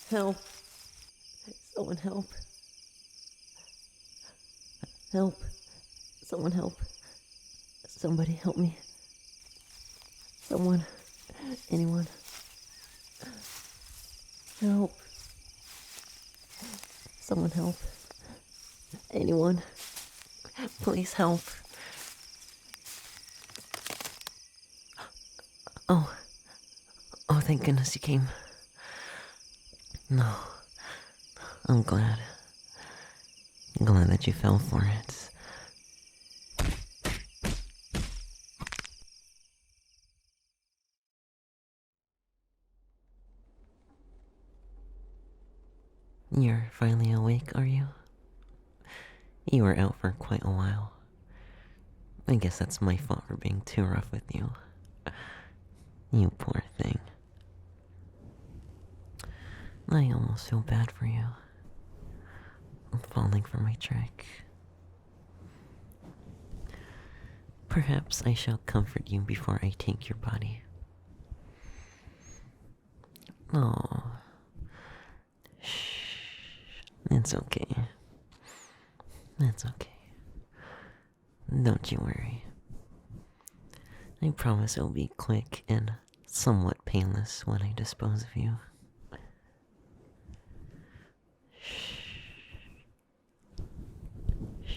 Help. Someone help. Help. Someone help. Somebody help me. Someone. Anyone. Help. Someone help. Anyone. Please help. Oh. Oh, thank goodness you came. No. I'm glad. I'm glad that you fell for it. You're finally awake, are you? You were out for quite a while. I guess that's my fault for being too rough with you. You poor thing. I almost feel bad for you. I'm falling for my trick. Perhaps I shall comfort you before I take your body. Oh. Shh. It's okay. It's okay. Don't you worry. I promise it'll be quick and somewhat painless when I dispose of you. Shh. Shh.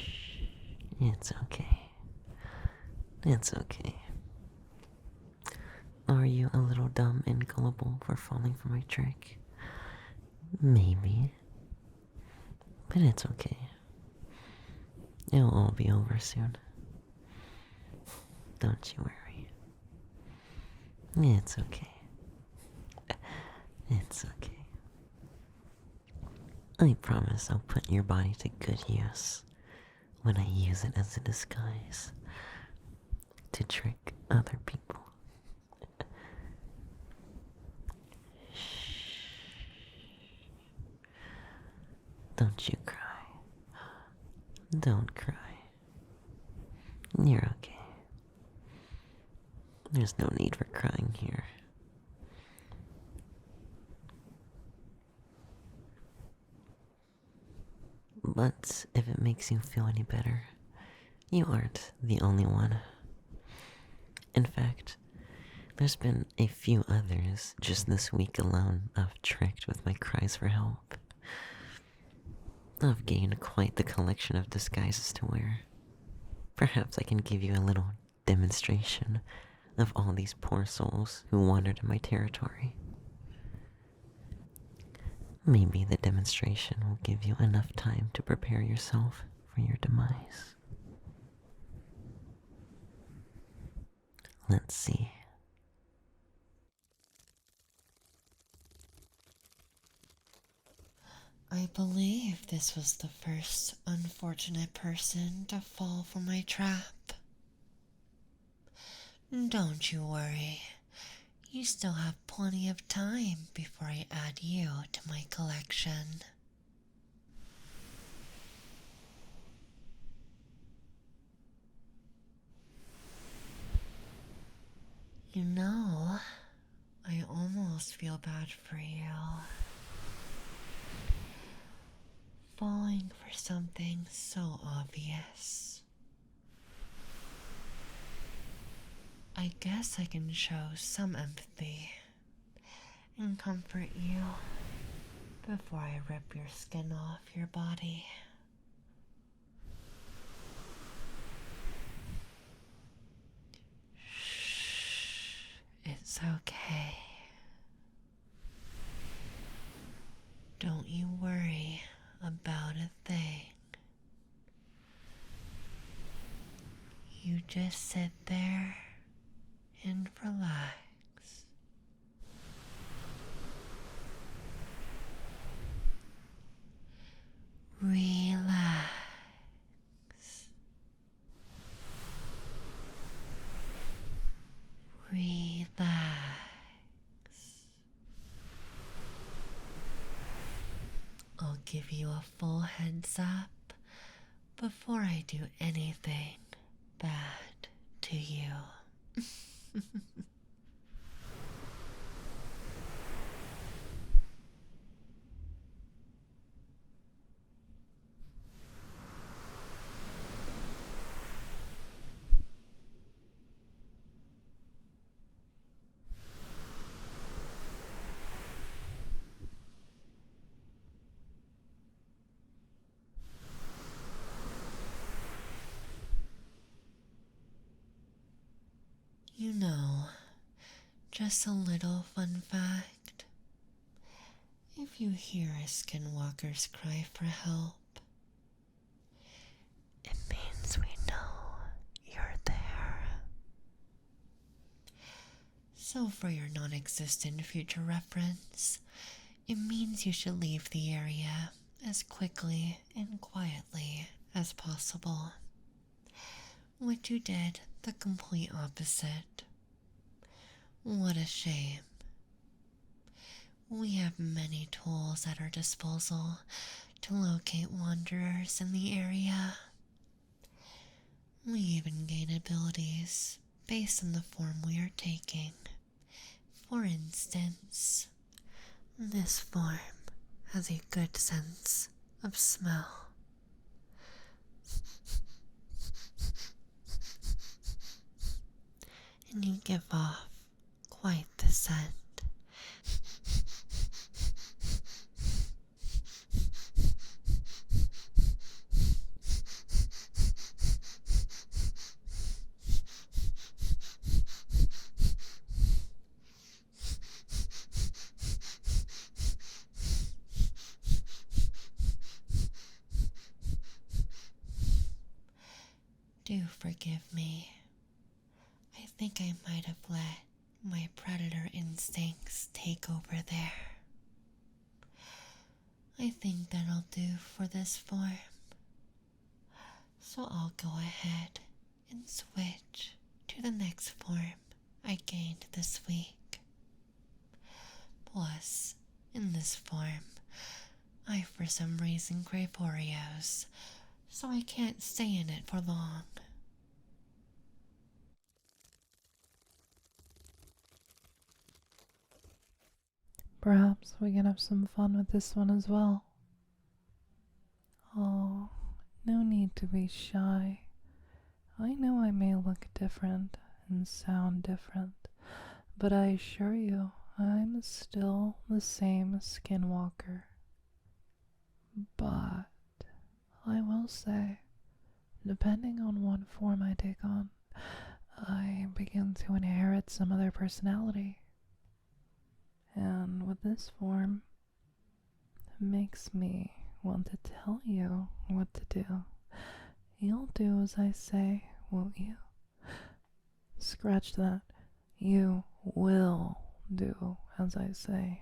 It's okay. It's okay. Are you a little dumb and gullible for falling for my trick? Maybe. But it's okay. It'll all be over soon. Don't you worry. It's okay. It's okay. I promise I'll put your body to good use when I use it as a disguise to trick other people. Shh. Don't you cry. Don't cry. You're okay. There's no need for crying here. But if it makes you feel any better, you aren't the only one. In fact, there's been a few others just this week alone I've tricked with my cries for help. I've gained quite the collection of disguises to wear. Perhaps I can give you a little demonstration of all these poor souls who wandered in my territory. Maybe the demonstration will give you enough time to prepare yourself for your demise. Let's see. I believe this was the first unfortunate person to fall for my trap. Don't you worry. You still have plenty of time before I add you to my collection. You know, I almost feel bad for you. Falling for something so obvious. I guess I can show some empathy and comfort you before I rip your skin off your body. Shh, it's okay. Don't you worry about a thing. You just sit there and relax. Relax. Relax. I'll give you a full heads up before I do anything bad to you. Just a little fun fact. If you hear a skinwalker's cry for help, it means we know you're there. So for your non-existent future reference, it means you should leave the area as quickly and quietly as possible. Which you did the complete opposite. What a shame. We have many tools at our disposal to locate wanderers in the area. We even gain abilities based on the form we are taking. For instance, this form has a good sense of smell. And you give off quite the scent. Do forgive me. I think I might have let my predator instincts take over there. I think that'll do for this form. So I'll go ahead and switch to the next form I gained this week. Plus, in this form, I for some reason crave Oreos, so I can't stay in it for long. Perhaps we can have some fun with this one as well. Oh, no need to be shy. I know I may look different and sound different, but I assure you I'm still the same Skinwalker. But I will say, depending on what form I take on, I begin to inherit some other personality. And with this form, it makes me want to tell you what to do. You'll do as I say, won't you? Scratch that. You will do as I say.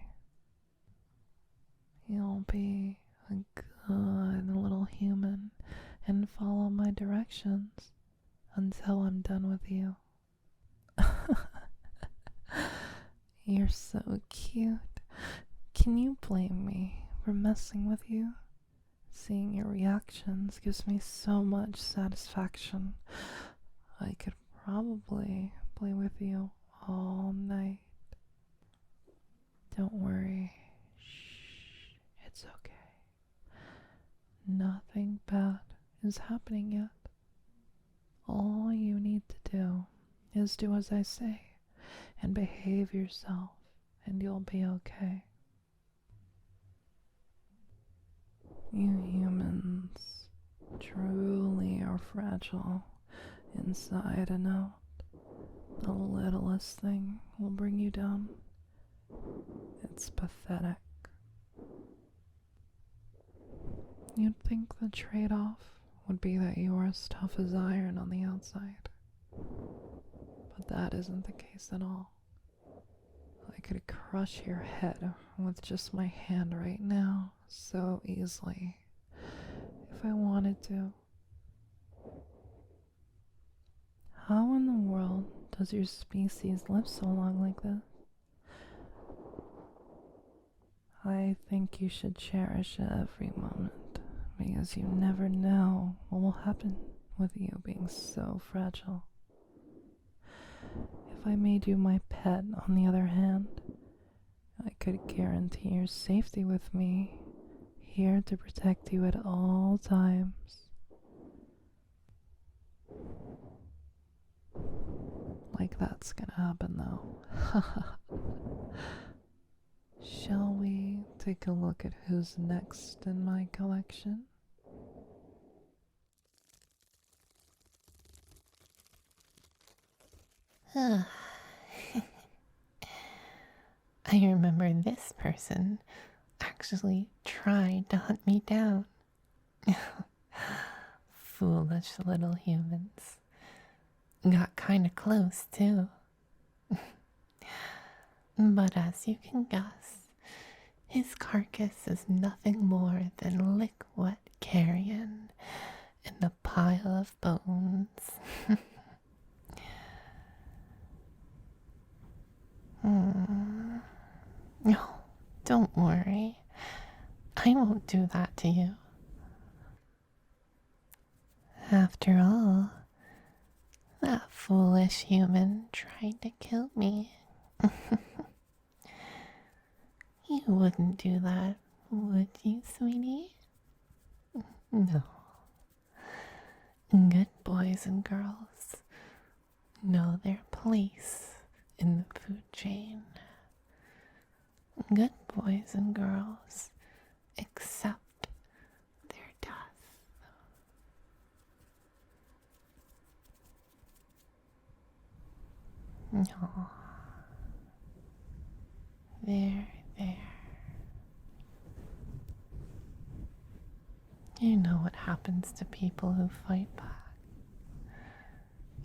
You'll be a good little human and follow my directions until I'm done with you. You're so cute. Can you blame me for messing with you? Seeing your reactions gives me so much satisfaction. I could probably play with you all night. Don't worry. Shh. It's okay. Nothing bad is happening yet. All you need to do is do as I say and behave yourself, and you'll be okay. You humans truly are fragile inside and out. The littlest thing will bring you down. It's pathetic. You'd think the trade-off would be that you are as tough as iron on the outside. But that isn't the case at all. I could crush your head with just my hand right now, so easily, if I wanted to. How in the world does your species live so long like this? I think you should cherish every moment, because you never know what will happen with you being so fragile. If I made you my pet, on the other hand, I could guarantee your safety with me, here to protect you at all times. Like that's gonna happen though. Shall we take a look at who's next in my collection? I remember this person actually tried to hunt me down. Foolish little humans. Got kinda close, too. But as you can guess, his carcass is nothing more than liquid carrion in a pile of bones. No, don't worry. I won't do that to you. After all, that foolish human tried to kill me. You wouldn't do that, would you, sweetie? No. Good boys and girls know their place in the food chain. Good boys and girls accept their death. No. There. You know what happens to people who fight back.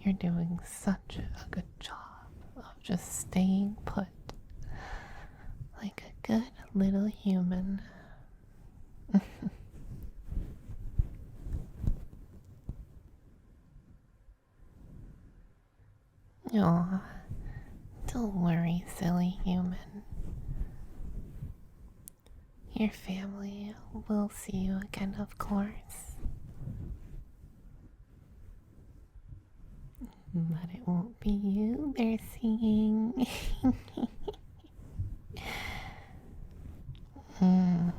You're doing such a good job of just staying put, like a good little human. Aw, don't worry, silly human. Your family will see you again, of course. But it won't be you they're seeing. I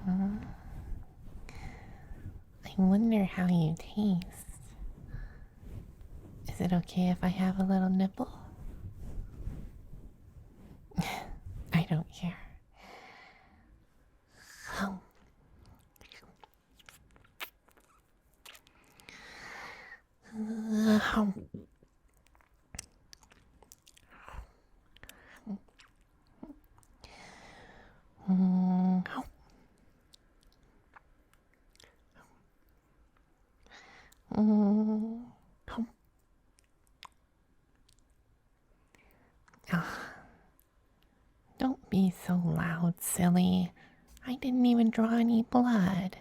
wonder how you taste. Is it okay if I have a little nibble? I don't care. Don't be so loud, silly. I didn't even draw any blood.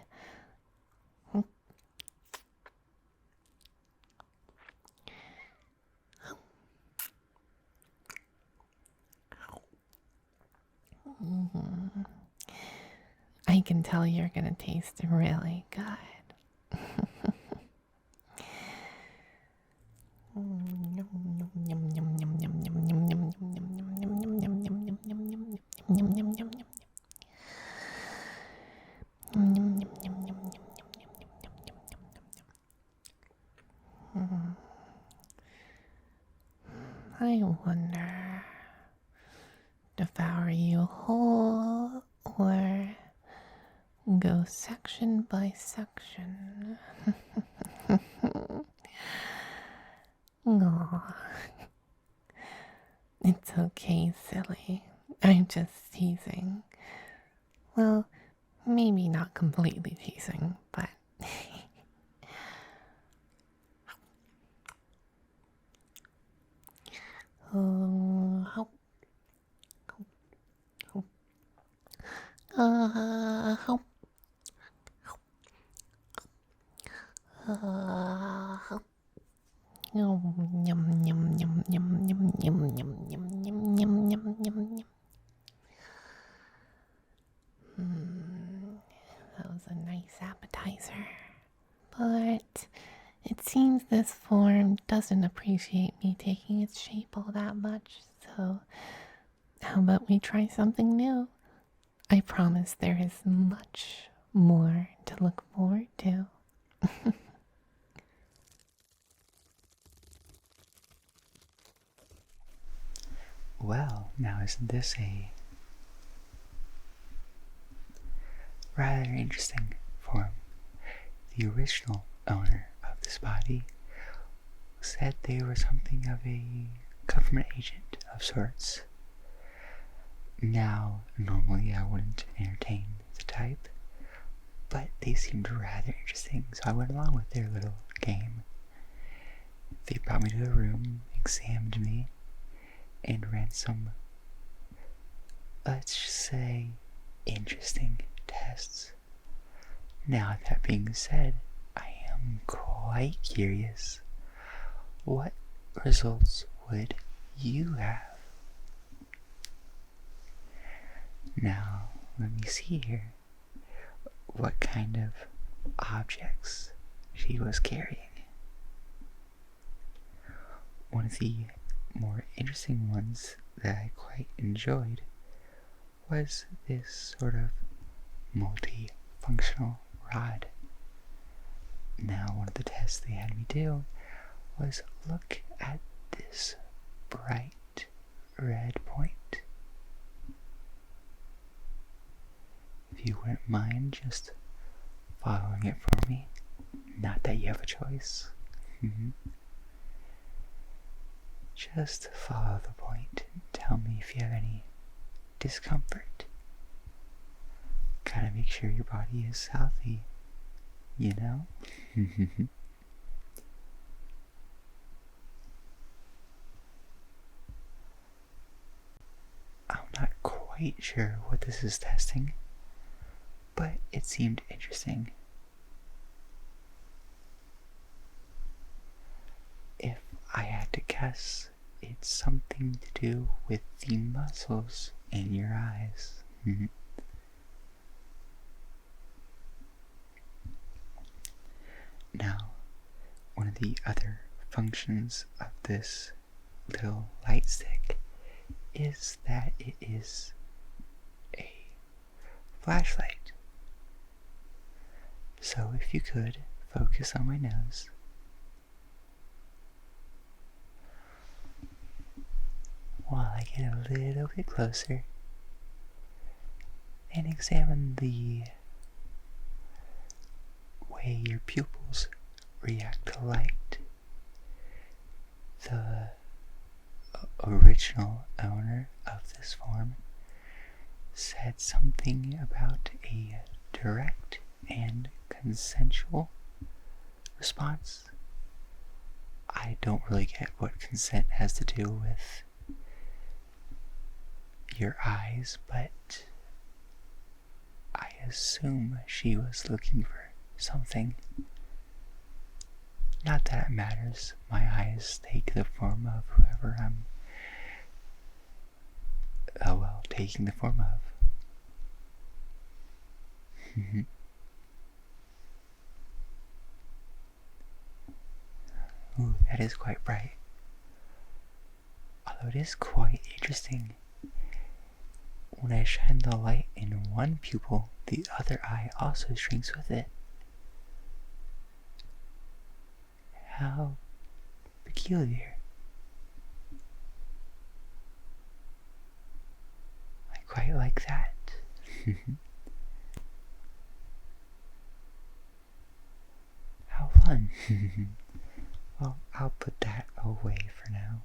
I can tell you're gonna taste really good. I wonder, devour you whole or go section by section? Aw. It's okay, silly. I'm just teasing. Well, maybe not completely teasing, but... That was a nice appetizer. But it seems this form doesn't appreciate me taking its shape all that much, so how about we try something new? I promise there is much more to look forward to. Well, now isn't this a rather interesting form? The original owner of this body said they were something of a government agent of sorts. Now, normally I wouldn't entertain the type, but they seemed rather interesting, so I went along with their little game. They brought me to a room, examined me, and ran some, let's just say, interesting tests. Now, that being said, I am quite curious. What results would you have? Now, let me see here. What kind of objects she was carrying. One of the more interesting ones that I quite enjoyed was this sort of multi-functional rod. Now, one of the tests they had me do was look at this bright red point. If you wouldn't mind just following it for me, not that you have a choice. Just follow the point and tell me if you have any discomfort. Gotta make sure your body is healthy, you know? I'm not quite sure what this is testing, but it seemed interesting. If I had to guess, it's something to do with the muscles in your eyes. Now, one of the other functions of this little light stick is that it is a flashlight. So if you could focus on my nose. While I get a little bit closer and examine the way your pupils react to light. The original owner of this form said something about a direct and consensual response. I don't really get what consent has to do with your eyes, but I assume she was looking for something. Not that it matters. My eyes take the form of whoever I'm taking the form of. Ooh, that is quite bright. Although it is quite interesting. When I shine the light in one pupil, the other eye also shrinks with it. How peculiar. I quite like that. How fun. Well, I'll put that away for now.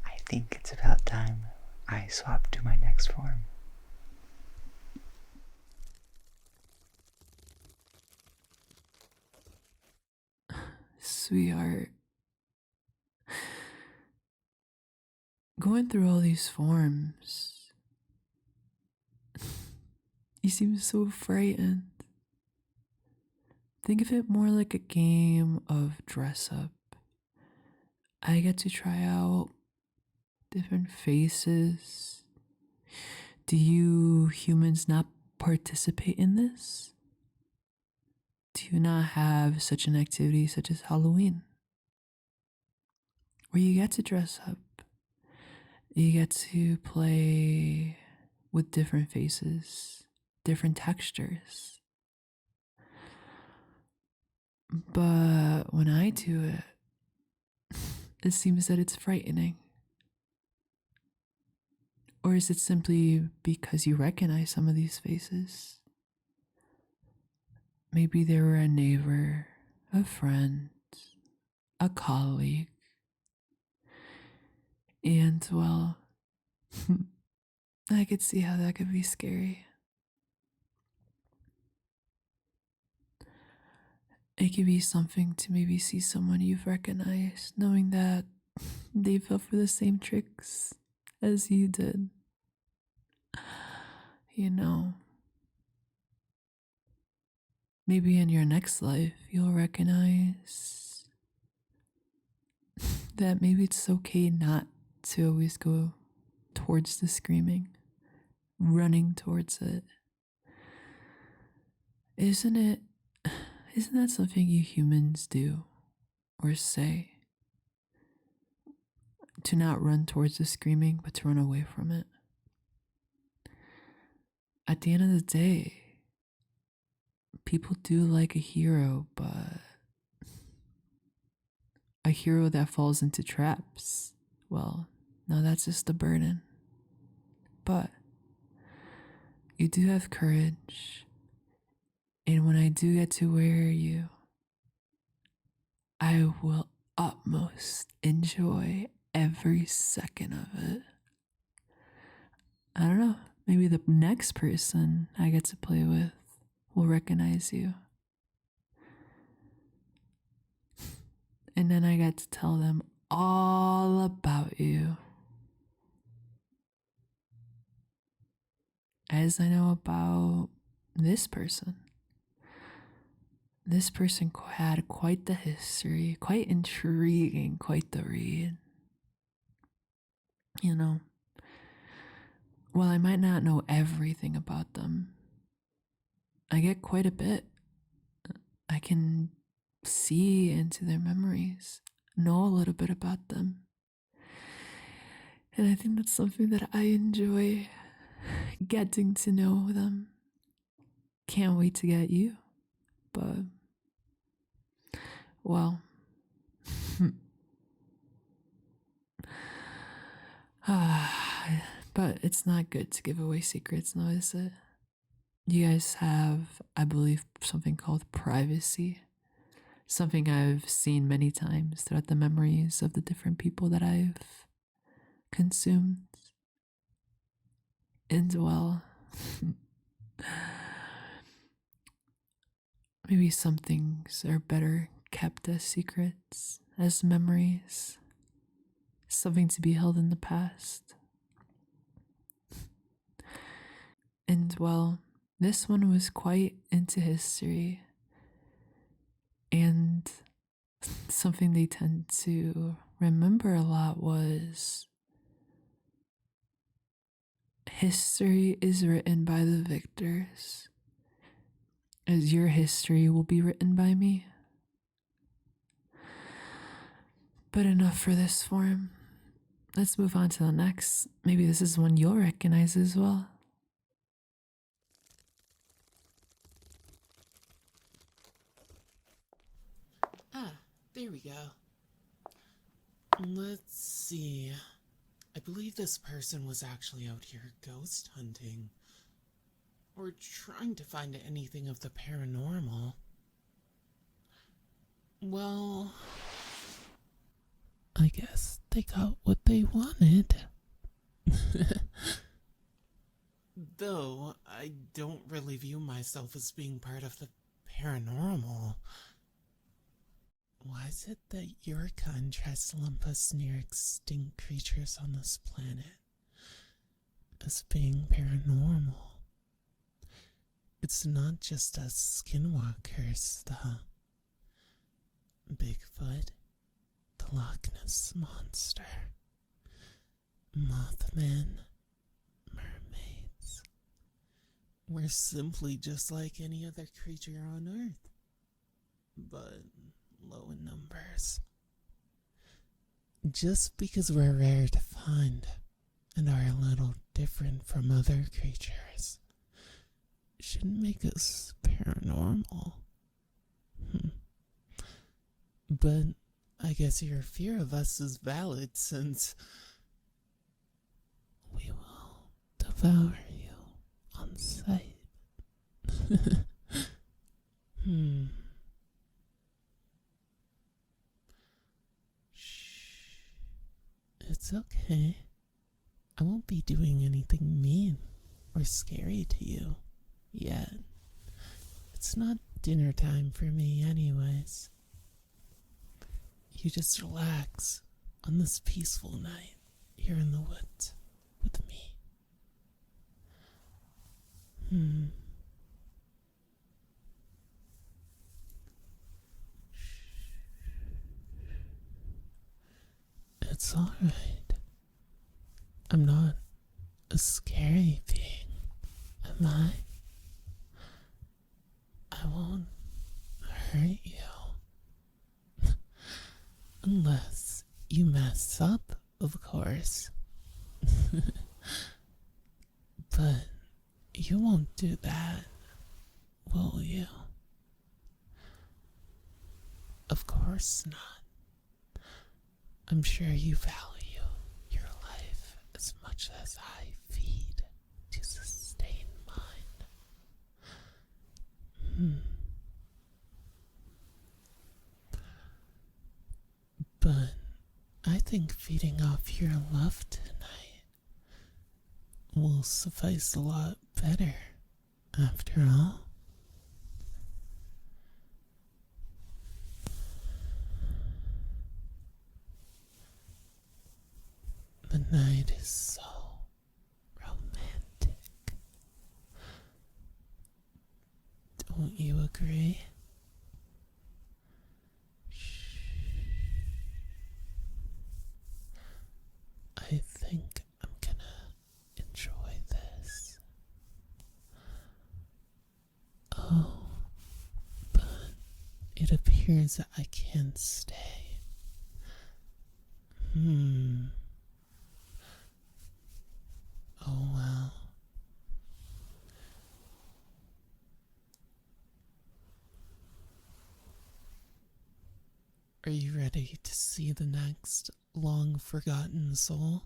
I think it's about time I swap to my next form. Sweetheart, going through all these forms, you seem so frightened. Think of it more like a game of dress up. I get to try out different faces. Do you humans not participate in this? Do you not have such an activity such as Halloween, where you get to dress up? You get to play with different faces, different textures. But when I do it, it seems that it's frightening. Or is it simply because you recognize some of these faces? Maybe they were a neighbor, a friend, a colleague. And, well, I could see how that could be scary. It could be something to maybe see someone you've recognized, knowing that they fell for the same tricks as you did. You know, maybe in your next life you'll recognize that maybe it's okay not to always go towards the screaming, running towards it. Isn't that something you humans do or say? To not run towards the screaming, but to run away from it. At the end of the day, people do like a hero, but a hero that falls into traps, well, no, that's just a burden. But you do have courage, and when I do get to wear you, I will utmost enjoy every second of it. I don't know, maybe the next person I get to play with will recognize you. And then I get to tell them all about you. As I know about this person. This person had quite the history, quite intriguing, quite the read. You know, while I might not know everything about them, I get quite a bit. I can see into their memories, know a little bit about them. And I think that's something that I enjoy, getting to know them. Can't wait to get you. But, well, but it's not good to give away secrets, no, is it? You guys have, I believe, something called privacy. Something I've seen many times throughout the memories of the different people that I've consumed. And, well, maybe some things are better kept as secrets, as memories, something to be held in the past. And, well, this one was quite into history, and something they tend to remember a lot was history is written by the victors, as your history will be written by me. But enough for this form. Let's move on to the next. Maybe this is one you'll recognize as well. Ah, there we go. Let's see. I believe this person was actually out here ghost hunting. Or trying to find anything of the paranormal. Well, I guess they got what they wanted. Though, I don't really view myself as being part of the paranormal. Why is it that your kind tries to lump us near extinct creatures on this planet as being paranormal? It's not just us skinwalkers, the Bigfoot, the Loch Ness Monster, Mothman, mermaids. We're simply just like any other creature on Earth, but low in numbers. Just because we're rare to find and are a little different from other creatures shouldn't make us paranormal. But I guess your fear of us is valid, since we will devour you on sight. It's okay. I won't be doing anything mean or scary to you yet. It's not dinner time for me anyways. You just relax on this peaceful night here in the woods with me. It's alright. I'm not a scary being, am I? I won't hurt you. Unless you mess up, of course. But you won't do that, will you? Of course not. I'm sure you value your life as much as I feed to sustain mine. But I think feeding off your love tonight will suffice a lot better, after all. The night is so romantic. Don't you agree? I think I'm gonna enjoy this. Oh, but it appears that I can't stay. Oh well. Are you ready to see the next long-forgotten soul?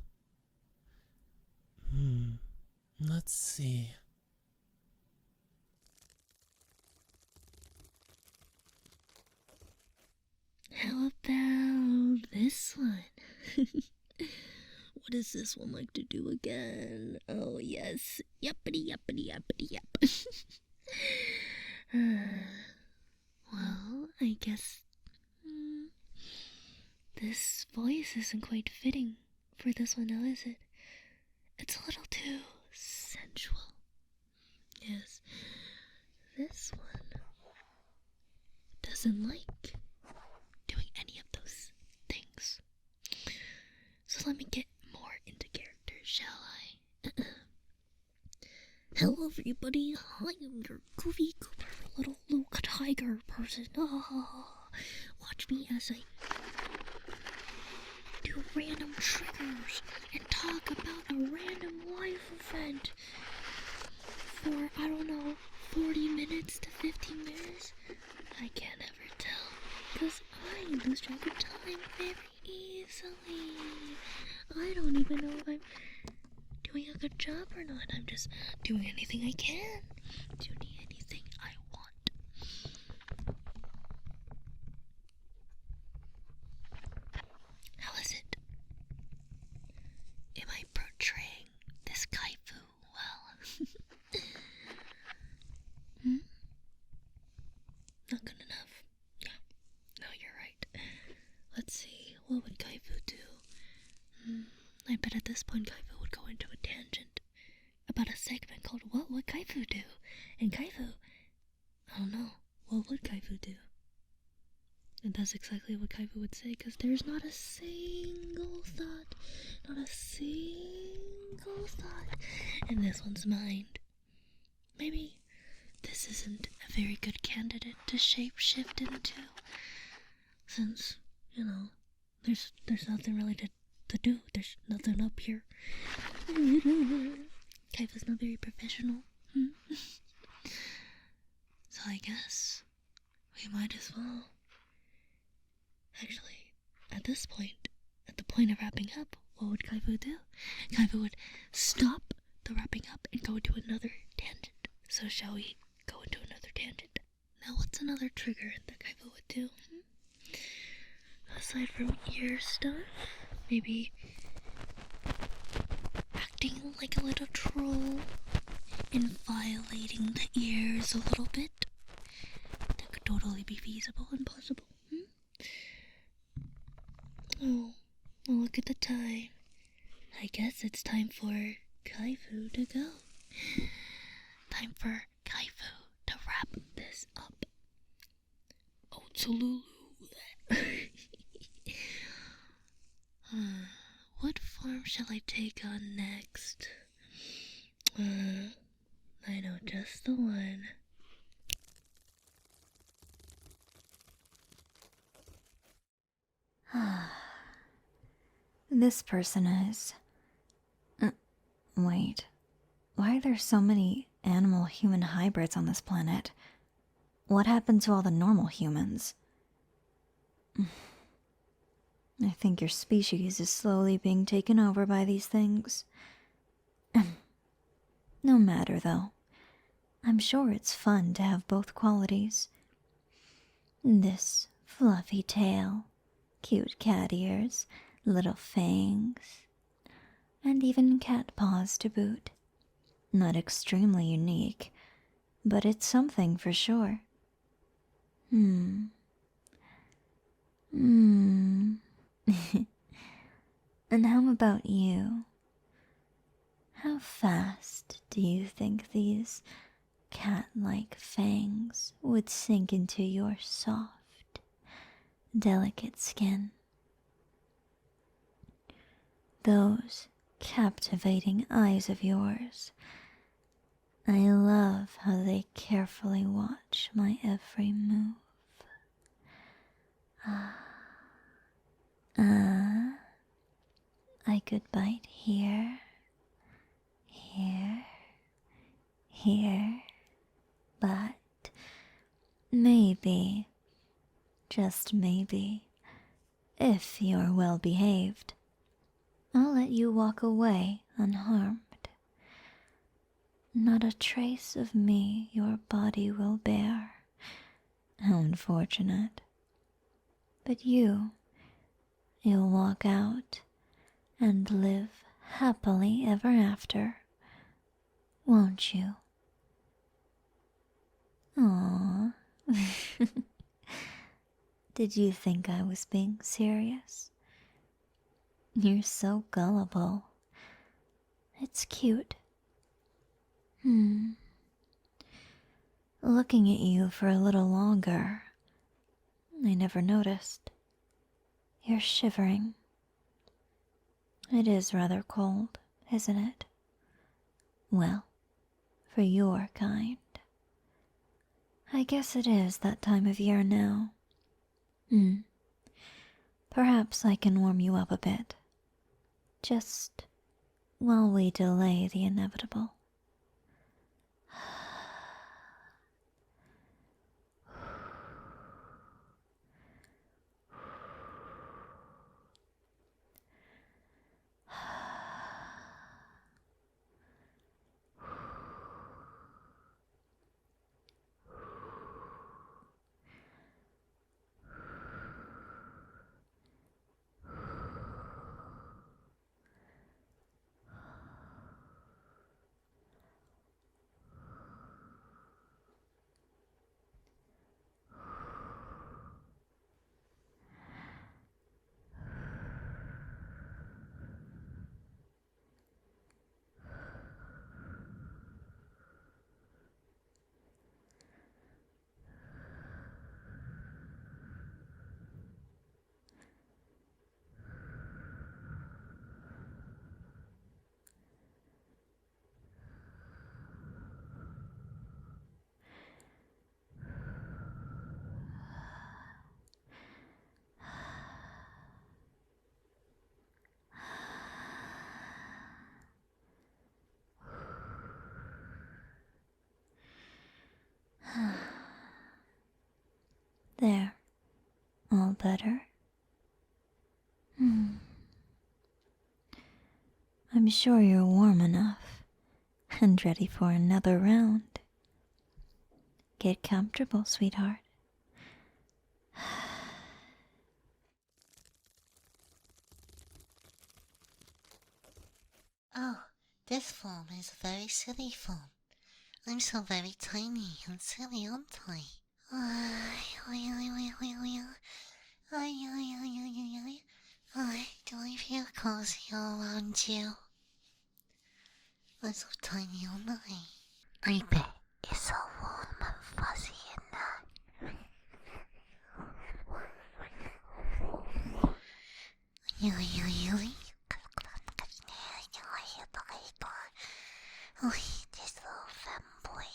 Let's see. How about this one? What does this one like to do again? Oh, yes. Yuppity, yuppity, yuppity, yup. Well, I guess this voice isn't quite fitting for this one now, is it? It's a little too sensual. Yes, this one doesn't like doing any of those things. So let me get more into character, shall I? Hello everybody, I am your goofy goober little Luke Tiger person. Watch me as I do random triggers and talk about a random life event for, I don't know, 40 minutes to 15 minutes? I can't ever tell, because I lose track of time very easily. I don't even know if I'm doing a good job or not. I'm just doing anything I can. Doing anything I want. How is it? Am I portraying this Kaifu well? Not good enough. Yeah. No, you're right. Let's see. What would Kaifu do? I bet at this point Kaifu would go into a tangent about a segment called What Would Kaifu Do? And Kaifu, I don't know, what would Kaifu do? And that's exactly what Kaifu would say, because there's not a single thought in this one's mind. Maybe this isn't a very good candidate to shapeshift into, since, you know, there's nothing really to do. There's nothing up here. Kaifu's not very professional. So I guess we might as well. Actually, at this point, at the point of wrapping up, what would Kaifu do? Kaifu would stop the wrapping up and go into another tangent. So shall we go into another tangent? Now what's another trigger that Kaifu would do? Aside from ear stuff, maybe sound like a little troll and violating the ears a little bit. That could totally be feasible and possible. Oh, well, look at the time. I guess it's time for Kaifu to go. Time for Kaifu to wrap this up. Oh, Lulu. What form shall I take on next? I know just the one. This person is... wait. Why are there so many animal-human hybrids on this planet? What happened to all the normal humans? I think your species is slowly being taken over by these things. No matter, though. I'm sure it's fun to have both qualities. This fluffy tail, cute cat ears, little fangs, and even cat paws to boot. Not extremely unique, but it's something for sure. And how about you? How fast do you think these cat-like fangs would sink into your soft, delicate skin? Those captivating eyes of yours. I love how they carefully watch my every move. I could bite here, but maybe, just maybe, if you're well behaved, I'll let you walk away unharmed. Not a trace of me your body will bear. How unfortunate. But you'll walk out and live happily ever after, won't you? Aww. Did you think I was being serious? You're so gullible. It's cute. Looking at you for a little longer, I never noticed. You're shivering. It is rather cold, isn't it? Well, for your kind. I guess it is that time of year now. Perhaps I can warm you up a bit. Just while we delay the inevitable. There. All better? I'm sure you're warm enough and ready for another round. Get comfortable, sweetheart. Oh, This foam is a very silly foam. I'm so very tiny and silly, aren't I? Do I feel cozy all around you? I'm so tiny, aren't I? I bet it's so warm and fuzzy in there. This little femboy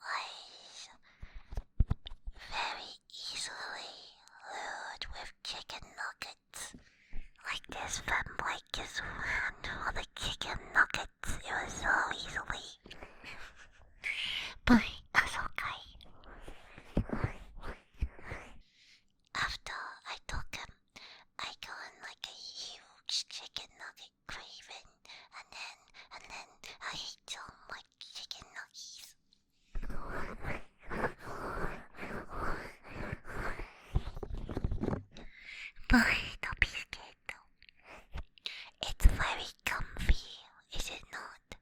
was very easily lured with chicken nuggets. Like this femboy just ran for the chicken nuggets. It was so easily. But that's okay. After I took him, I got in like a huge chicken nugget craving, and then I ate some like chicken nuggies. But don't be scared though. It's very comfy, is it not?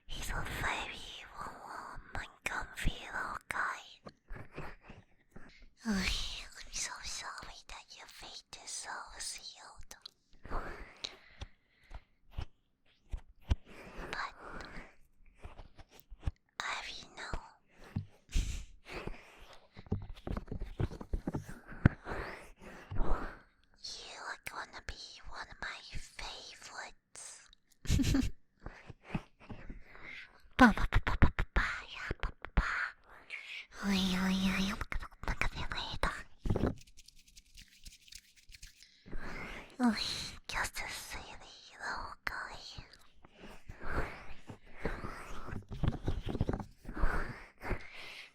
He's a very warm and comfy little guy. I'm so sorry that your fate is so sealed. But I you know. You are gonna be one of my favorites. Oh, just a silly little guy.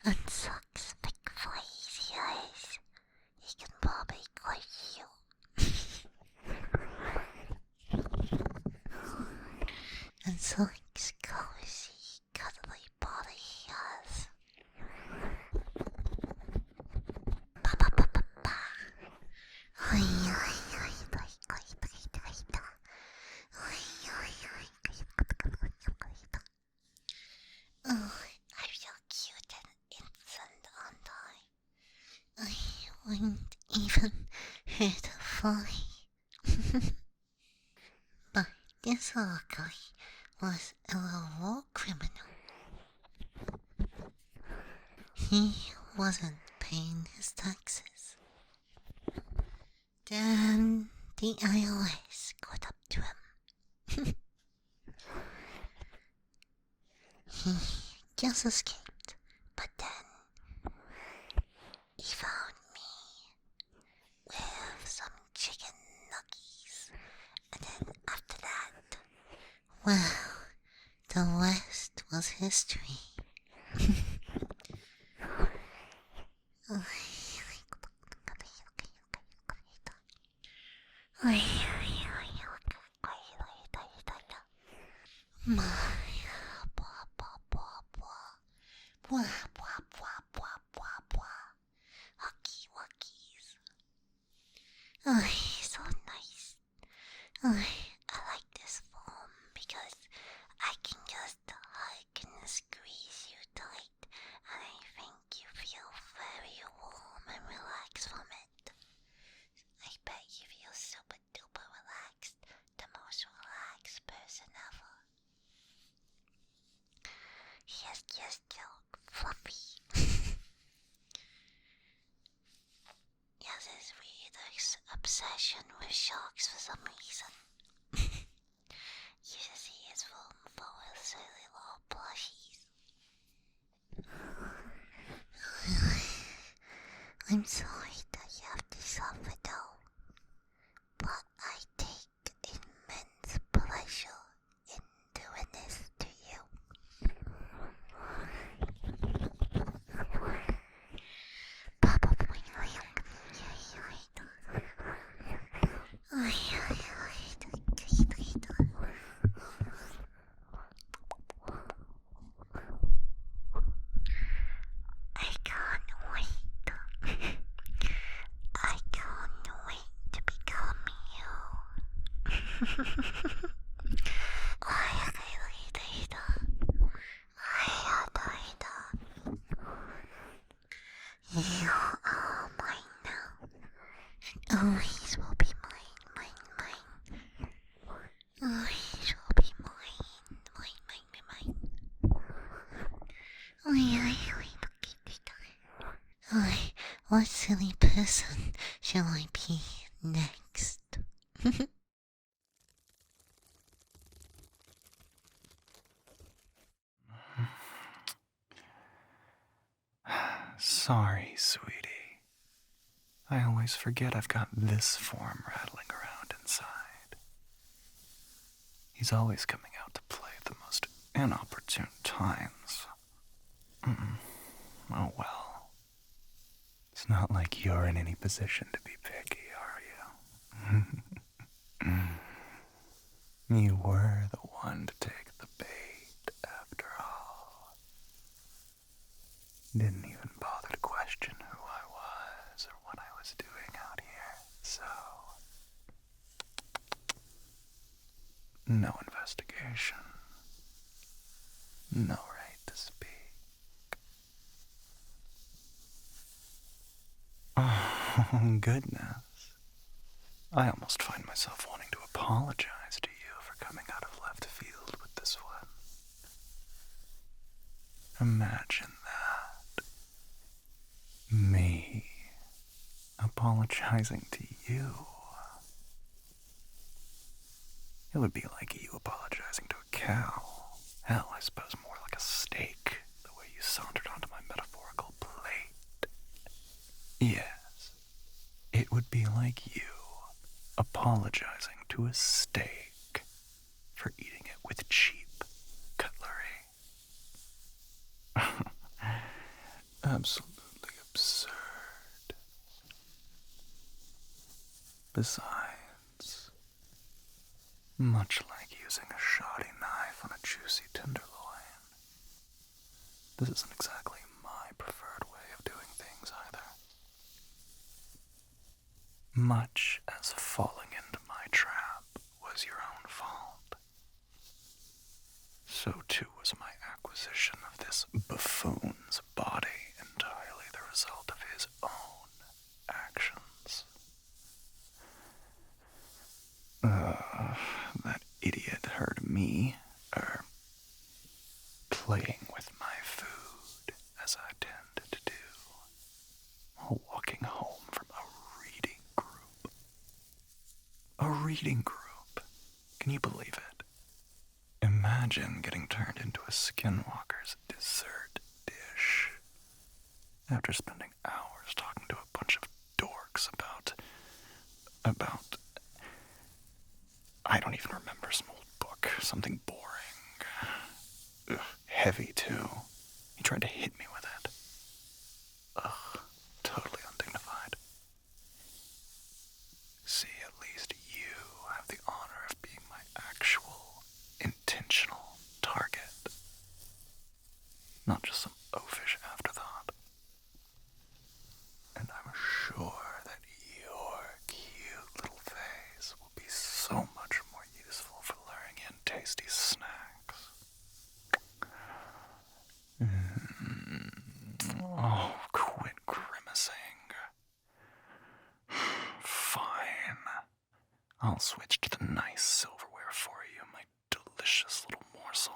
And sucks big crazy eyes. He can probably crush you. And sucks cozy, cuddly body he has. Oh, I feel cute and innocent, aren't I? I wouldn't even hurt a fly. But this little guy was a little war criminal. He wasn't paying his taxes. Then the IRS got up to him. He just escaped, but then he found me with some chicken nuggies, and then after that, well, the rest was history. Hucky wuggies. Oh, so nice. Oh, I like this foam because I can just hug and squeeze you tight, and I think you feel very warm and relaxed from it. I bet you feel super duper relaxed, the most relaxed person ever. He is just so fluffy. He has this weird obsession with sharks for some reason. You should see his room full of silly little plushies. I'm sorry that you have to suffer though, but I take immense pleasure in doing this to you. I can't wait to become you. always will be mine. Always will be mine. What silly person shall I be next? Sorry, sweetie. I always forget I've got this form rattling around inside. He's always coming out to play at the most inopportune times. Oh well. It's not like you're in any position to be picky, are you? You were the one to take the bait, after all. Didn't even bother to question who I was or what I was doing out here, so... No investigation. No right to speak. Oh, goodness. I almost find myself wanting to apologize to you for coming out of left field with this one. Imagine that. Me apologizing to you. It would be like you apologizing to a cow. Hell, I suppose more like a steak, the way you sauntered onto my metaphorical plate. Yes, it would be like you apologizing to a steak for eating it with cheap cutlery. Absolutely absurd. Besides, much like using a shoddy knife on a juicy tenderloin, this isn't exactly my preferred way of doing things either. Much as falling into my trap was your own fault, so too was my acquisition of this buffoon's body entirely the result of his own actions. That idiot heard me, playing with my food, as I tend to do, walking home from a reading group. A reading group? Can you believe it? Imagine getting turned into a Skinwalker's dessert dish after spending hours talking to a bunch of dorks about I don't even remember some old book, something boring. Ugh, heavy too. He tried to hit me with it. Ugh, totally undignified. See, at least you have the honor of being my actual, intentional target. Not just some oafish afterthought. And I'm sure that your cute little face will be so much more useful for luring in tasty snacks. Oh, quit grimacing. Fine. I'll switch to the nice silverware for you, my delicious little morsel.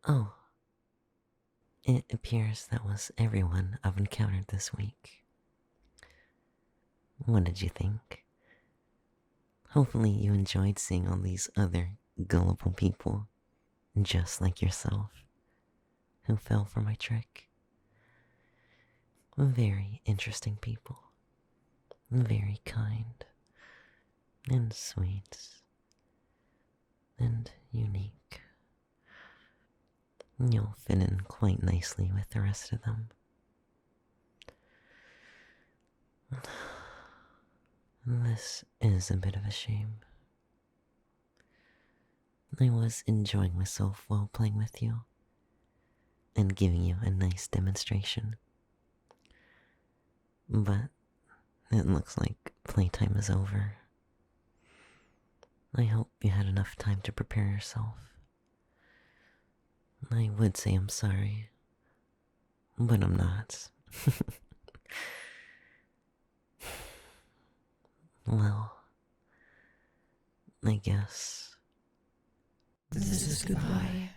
Oh. It appears that was everyone I've encountered this week. What did you think? Hopefully you enjoyed seeing all these other gullible people, just like yourself, who fell for my trick. Very interesting people. Very kind. And sweet. And unique. You'll fit in quite nicely with the rest of them. This is a bit of a shame. I was enjoying myself while playing with you and giving you a nice demonstration. But it looks like playtime is over. I hope you had enough time to prepare yourself. I would say I'm sorry, but I'm not. Well, I guess. This is goodbye.